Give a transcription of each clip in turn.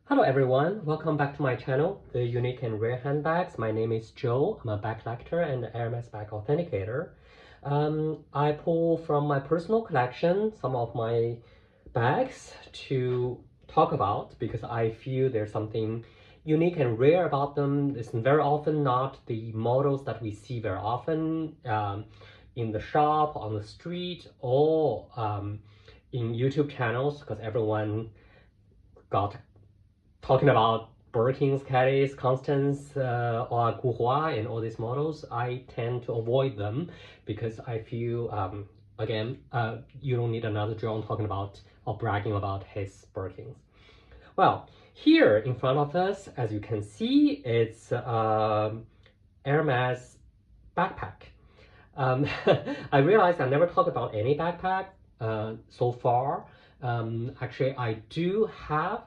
Hello everyone, welcome back to my channel, The Unique and Rare Handbags. My name is Joe. I'm a bag collector and Hermes bag authenticator. I pull from my personal collection some of my bags to talk about because I feel there's something unique and rare about them. It's very often not the models that we see very often in the shop, on the street, or in YouTube channels, because everyone got talking about Birkins, Kellys, Constance, or Gourois and all these models. I tend to avoid them because I feel, again, you don't need another John talking about or bragging about his Birkins. Well, here in front of us, as you can see, it's Hermes backpack. I realized I never talked about any backpack so far. Actually, I do have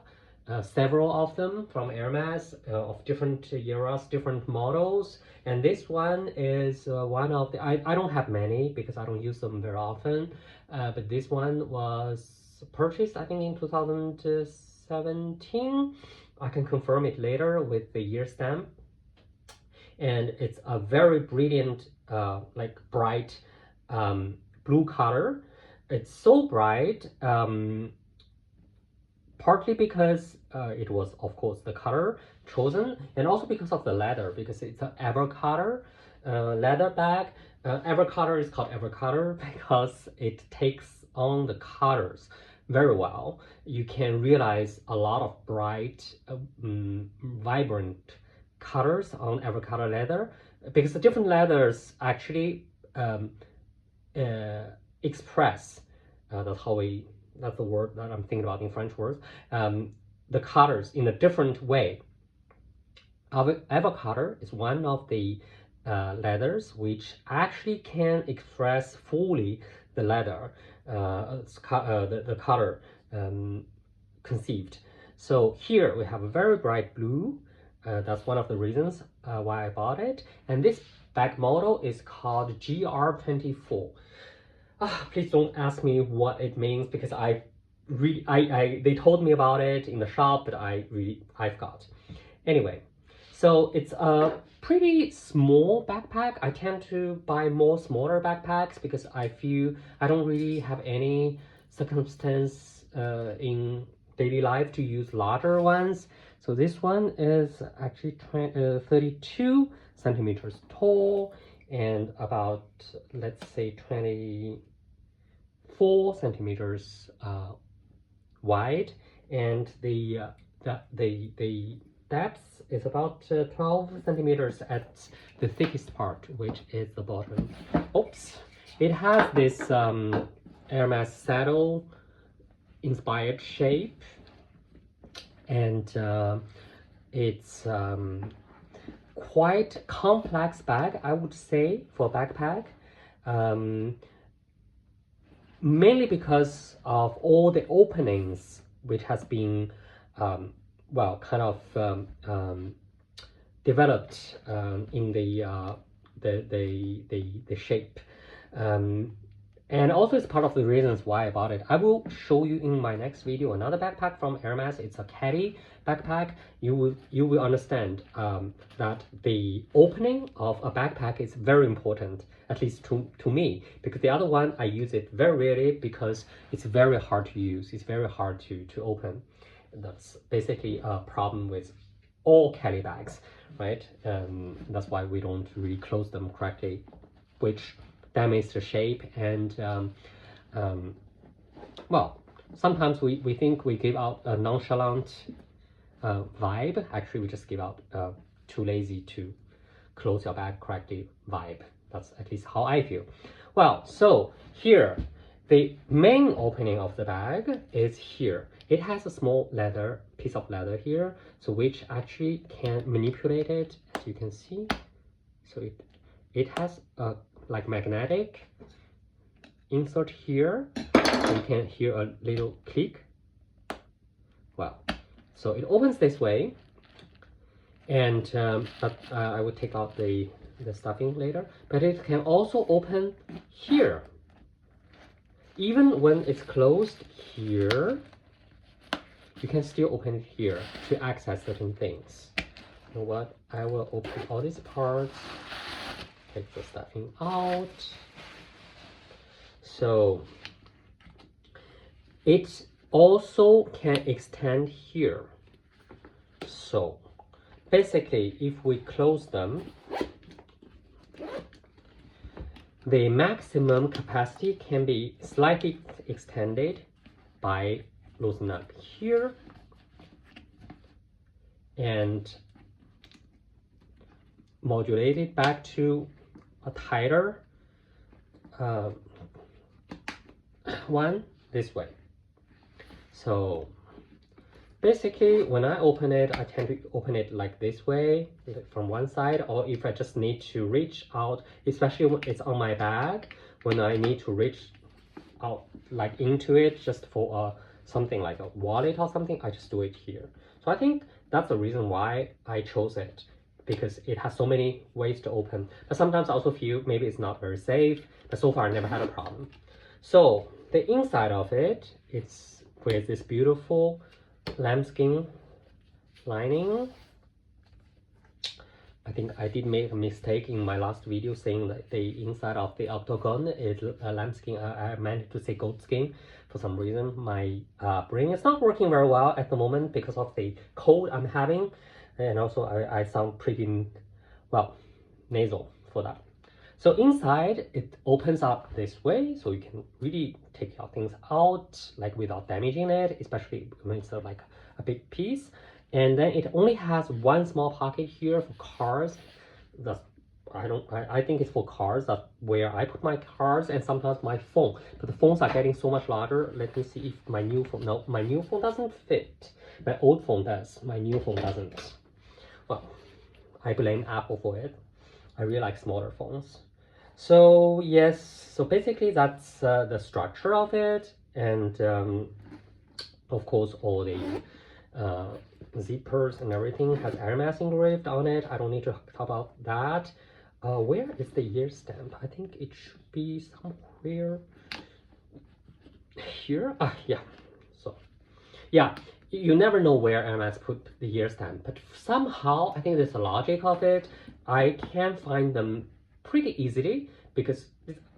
several of them from Hermes of different eras, different models. And this one is one of the, I don't have many because I don't use them very often. But this one was purchased, I think, in 2017. I can confirm it later with the year stamp. And it's a very brilliant, like bright blue color. It's so bright, partly because it was, of course, the color chosen, and also because of the leather, because it's an Evercolor leather bag. Evercolor is called Evercolor because it takes on the colors very well. You can realize a lot of bright, vibrant colors on Evercolor leather, because the different leathers actually express, that's the word that I'm thinking about in French words, the colors in a different way. Evercolor is one of the leathers which actually can express fully the leather, the color conceived. So here we have a very bright blue. That's one of the reasons why I bought it. And this bag model is called GR24. Please don't ask me what it means because they told me about it in the shop, but I forgot. Anyway, so it's a pretty small backpack. I tend to buy more smaller backpacks because I feel I don't really have any circumstance in daily life to use larger ones. So this one is actually 32 centimeters tall and about, let's say, 24 centimeters wide, and the depth is about 12 centimeters at the thickest part, which is the bottom. Oops! It has this Hermes saddle inspired shape, and it's quite complex bag, I would say, for a backpack. Mainly because of all the openings which has been well, kind of developed in the shape, and also it's part of the reasons why I bought it. I will show you in my next video another backpack from Hermes. It's a caddy backpack. You will understand that the opening of a backpack is very important, at least to me, because the other one I use it very rarely because it's very hard to use. It's very hard to open. That's basically a problem with all caddy bags, right? That's why we don't really close them correctly, which damages the shape. And well, sometimes we think we give out a nonchalant vibe. Actually, we just give out too lazy to close your bag correctly vibe. That's at least how I feel. Well, so here, the main opening of the bag is here. It has a small piece of leather here, so which actually can manipulate it, as you can see. So it has a like magnetic insert here. So you can hear a little click. Well, so it opens this way, and but I will take out the stuffing later. But it can also open here. Even when it's closed here, you can still open it here to access certain things. You know what? I will open all these parts, take the stuffing out. So it also can extend here. So basically, if we close them, the maximum capacity can be slightly extended by loosening up here and modulate it back to a tighter one this way. So basically, when I open it, I tend to open it like this way, from one side, or if I just need to reach out, especially when it's on my bag, when I need to reach out like into it just for something like a wallet or something, I just do it here. So I think that's the reason why I chose it, because it has so many ways to open. But sometimes I also feel maybe it's not very safe, but so far I never had a problem. So the inside of it, it's with this beautiful lambskin lining. I think I did make a mistake in my last video saying that the inside of the octagon is lambskin. I meant to say goatskin. For some reason, my brain is not working very well at the moment because of the cold I'm having, and also I sound pretty, well, nasal for that. So inside, it opens up this way, so you can really take your things out like without damaging it, especially when it's like a big piece. And then it only has one small pocket here for cards. That's I think it's for cards. That's where I put my cards and sometimes my phone. But the phones are getting so much larger. Let me see if my new phone. No, my new phone doesn't fit. My old phone does. My new phone doesn't. Well, I blame Apple for it. I really like smaller phones. So yes, so basically that's the structure of it, and of course all the zippers and everything has Hermes engraved on it. I don't need to talk about that. Where is the year stamp? I think it should be somewhere here. Yeah. So yeah, you never know where Hermes put the year stamp, but somehow I think there's a logic of it. I can find them pretty easily because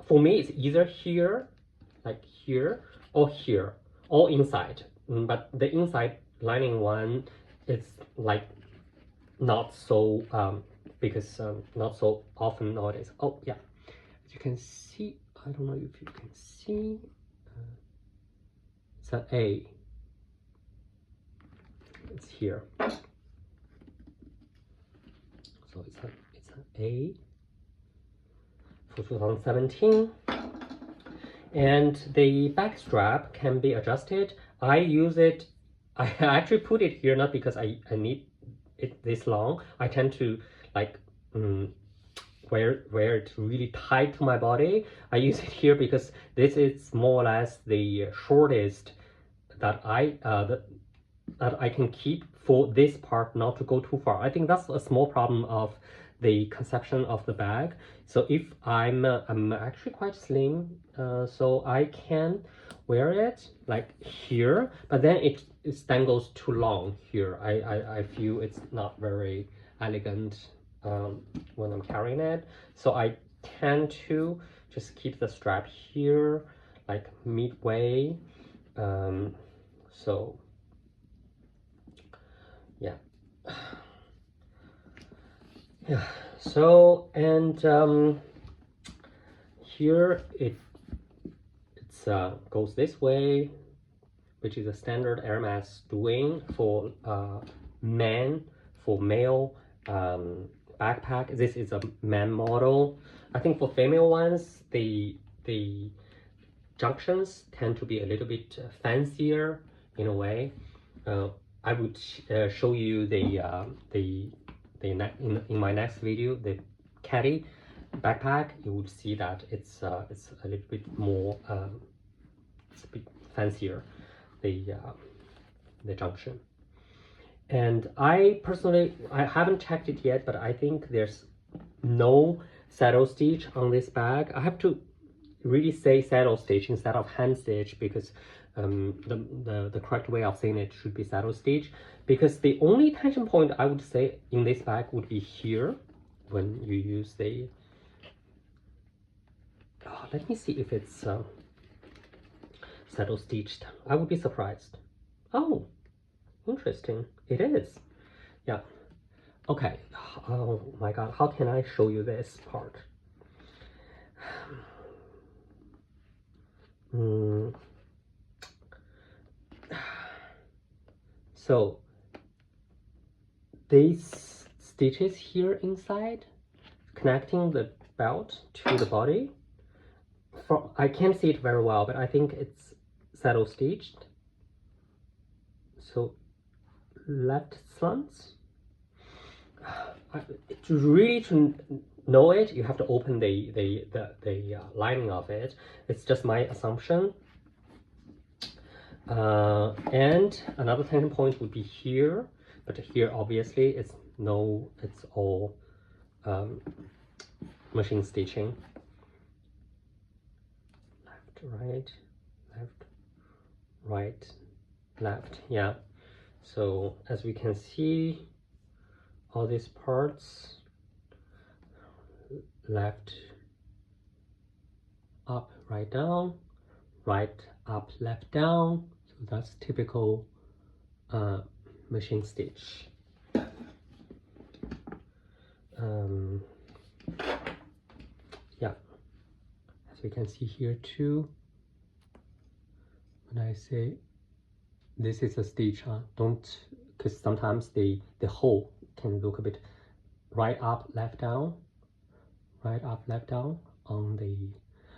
for me it's either here, like here, or here, or inside. But the inside lining one, it's like not so because not so often nowadays. Oh yeah, as you can see, I don't know if you can see, it's an A. It's here. So it's an A for 2017. And the back strap can be adjusted. I use it, I actually put it here not because I need it this long. I tend to like wear it really tight to my body. I use it here because this is more or less the shortest that I can keep for this part, not to go too far. I think that's a small problem of the conception of the bag. So if I'm actually quite slim, so I can wear it like here, but then it dangles too long here. I feel it's not very elegant when I'm carrying it. So I tend to just keep the strap here, like midway. So yeah. Yeah, so and here it goes this way, which is a standard Hermes doing for male backpack. This is a man model. I think for female ones, the junctions tend to be a little bit fancier in a way. I would show you in my next video, the caddy backpack. You would see that it's a little bit more it's a bit fancier, the junction. And I personally, I haven't checked it yet, but I think there's no saddle stitch on this bag. I have to really say saddle stitch instead of hand stitch because the correct way of saying it should be saddle stitch, because the only tension point I would say in this bag would be here when you use the let me see if it's saddle stitched. I would be surprised. Oh, interesting. It is. Yeah. Okay. Oh my god, how can I show you this part? So these stitches here inside connecting the belt to the body, I can't see it very well, but I think it's saddle stitched. So left slants. Really to know it, you have to open the lining of it. It's just my assumption. And another tension point would be here, but here obviously it's all machine stitching. Left, right, left, right, left. Yeah. So as we can see, all these parts, left, up, right, down, right, up, left, down. So that's typical machine stitch. Yeah, as we can see here too, when I say this is a stitch, don't, because sometimes the hole can look a bit right up, left down, right up, left down on the,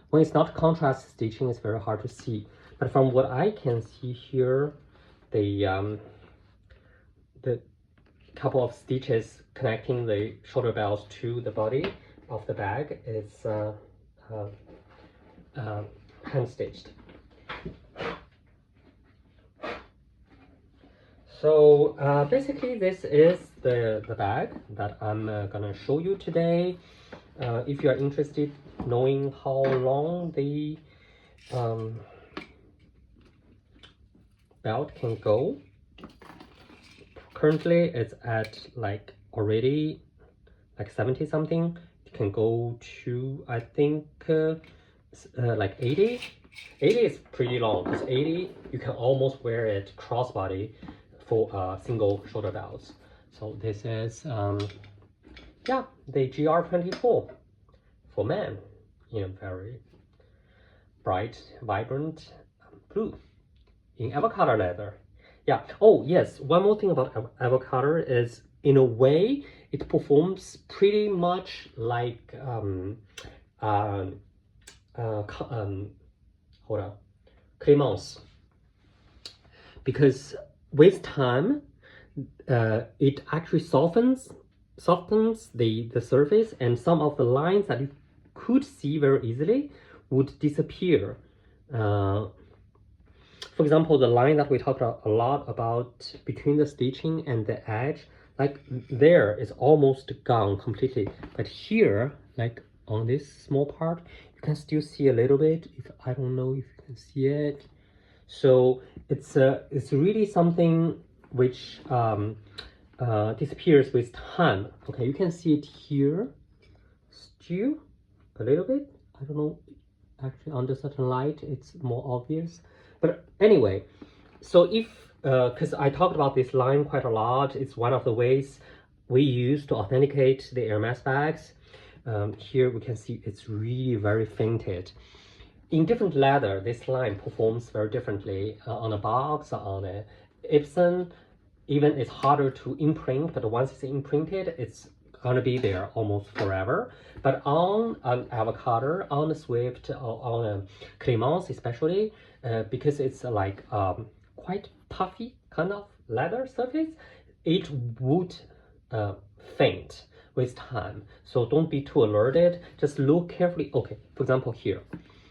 when it's not contrast stitching, it's very hard to see. But from what I can see here, the couple of stitches connecting the shoulder belts to the body of the bag is hand stitched. So basically this is the bag that I'm gonna show you today. If you are interested knowing how long the belt can go, currently it's at like already like 70 something. It can go to I think like 80. 80 is pretty long, because 80 you can almost wear it crossbody for single shoulder belts. So this is yeah, the GR24 for men in a very bright, vibrant blue in Evercolor leather. Yeah. Oh yes, one more thing about Evercolor is, in a way, it performs pretty much like hold on, Clemence, because with time it actually softens the surface, and some of the lines that you could see very easily would disappear. For example, the line that we talked a lot about between the stitching and the edge, like there is almost gone completely, but here, like on this small part, you can still see a little bit. If I don't know if you can see it. So it's really something which disappears with time. Okay, you can see it here still a little bit. I don't know, actually under certain light it's more obvious, but anyway, so if because I talked about this line quite a lot, it's one of the ways we use to authenticate the Hermes bags. Here we can see it's really very fainted. In different leather, this line performs very differently. On a box, on a Epson, even it's harder to imprint, but once it's imprinted, it's gonna be there almost forever. But on an Evercolor, on a Swift, or on a Clemence especially, because it's like quite puffy kind of leather surface, it would faint with time. So don't be too alerted, just look carefully. Okay, for example here,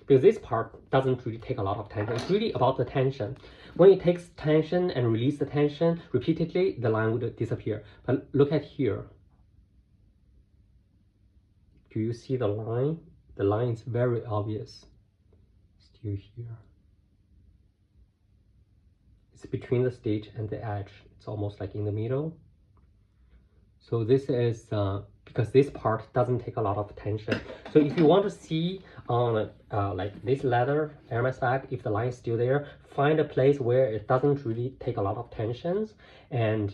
because this part doesn't really take a lot of tension. It's really about the tension. When it takes tension and release the tension repeatedly, the line would disappear. But look at here. Do you see the line? The line is very obvious. Still here. It's between the stitch and the edge. It's almost like in the middle. So this is because this part doesn't take a lot of tension. So if you want to see on like this leather Hermes bag, if the line is still there, find a place where it doesn't really take a lot of tensions, and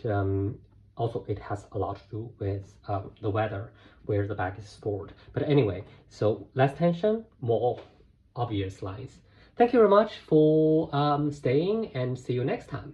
also it has a lot to do with the weather where the bag is stored. But anyway, so less tension, more obvious lines. Thank you very much for staying, and see you next time.